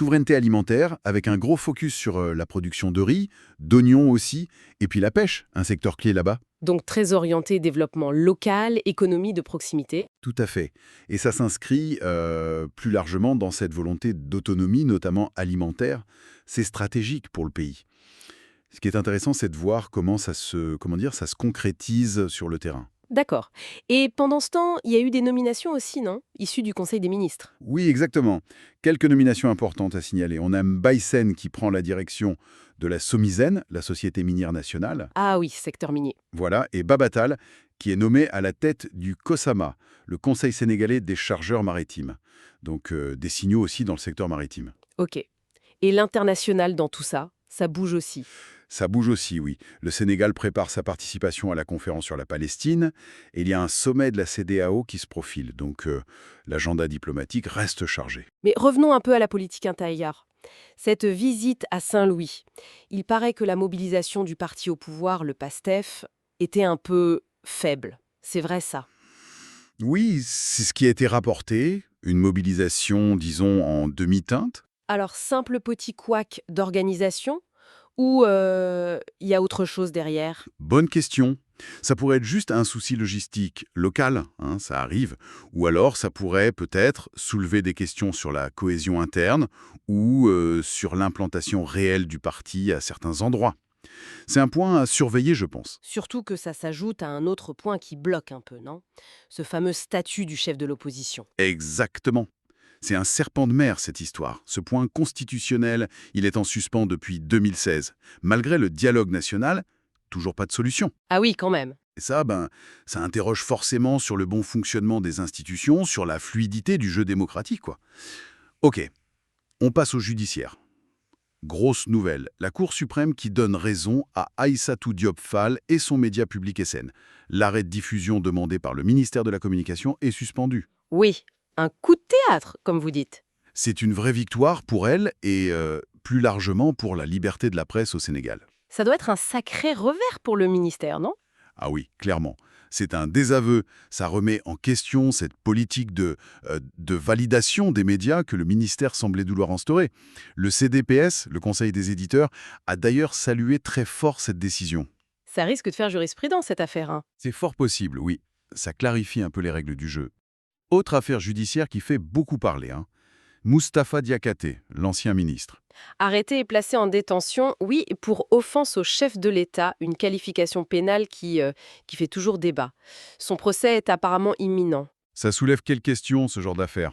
Souveraineté alimentaire, avec un gros focus sur la production de riz, d'oignons aussi, et puis la pêche, un secteur clé là-bas. Donc très orienté développement local, économie de proximité. Tout à fait. Et ça s'inscrit plus largement dans cette volonté d'autonomie, notamment alimentaire. C'est stratégique pour le pays. Ce qui est intéressant, c'est de voir ça se concrétise sur le terrain. D'accord. Et pendant ce temps, il y a eu des nominations aussi, non? Issues du Conseil des ministres. Oui, exactement. Quelques nominations importantes à signaler. On a Mbaïsen qui prend la direction de la Somisen, la Société minière nationale. Ah oui, secteur minier. Voilà, et Babatal, qui est nommé à la tête du COSAMA, le Conseil sénégalais des chargeurs maritimes. Donc des signaux aussi dans le secteur maritime. Ok. Et l'international dans tout ça, ça bouge aussi. Ça bouge aussi, oui. Le Sénégal prépare sa participation à la conférence sur la Palestine, et il y a un sommet de la CEDEAO qui se profile, donc l'agenda diplomatique reste chargé. Mais revenons un peu à la politique intérieure. Cette visite à Saint-Louis, il paraît que la mobilisation du parti au pouvoir, le PASTEF, était un peu faible. C'est vrai ça? Oui, c'est ce qui a été rapporté, une mobilisation, disons, en demi-teinte. Alors, simple petit couac d'organisation ou il y a autre chose derrière? Bonne question. Ça pourrait être juste un souci logistique local, hein, ça arrive, ou alors ça pourrait peut-être soulever des questions sur la cohésion interne ou sur l'implantation réelle du parti à certains endroits. C'est un point à surveiller, je pense. Surtout que ça s'ajoute à un autre point qui bloque un peu, non? Ce fameux statut du chef de l'opposition. Exactement. C'est un serpent de mer, cette histoire. Ce point constitutionnel, il est en suspens depuis 2016. Malgré le dialogue national, toujours pas de solution. Ah oui, quand même. Et ça, ça interroge forcément sur le bon fonctionnement des institutions, sur la fluidité du jeu démocratique, quoi. Ok, on passe au judiciaire. Grosse nouvelle, la Cour suprême qui donne raison à Aïssatou Diop Fall et son média Public SN. L'arrêt de diffusion demandé par le ministère de la Communication est suspendu. Oui, un coup de théâtre, comme vous dites. C'est une vraie victoire pour elle et plus largement pour la liberté de la presse au Sénégal. Ça doit être un sacré revers pour le ministère, non? Ah oui, clairement. C'est un désaveu. Ça remet en question cette politique de validation des médias que le ministère semblait vouloir instaurer. Le CDPS, le Conseil des éditeurs, a d'ailleurs salué très fort cette décision. Ça risque de faire jurisprudence, cette affaire, hein. C'est fort possible, oui. Ça clarifie un peu les règles du jeu. Autre affaire judiciaire qui fait beaucoup parler, hein. Moustapha Diakhaté, l'ancien ministre. Arrêté et placé en détention, oui, pour offense au chef de l'État, une qualification pénale qui fait toujours débat. Son procès est apparemment imminent. Ça soulève quelle question, ce genre d'affaire?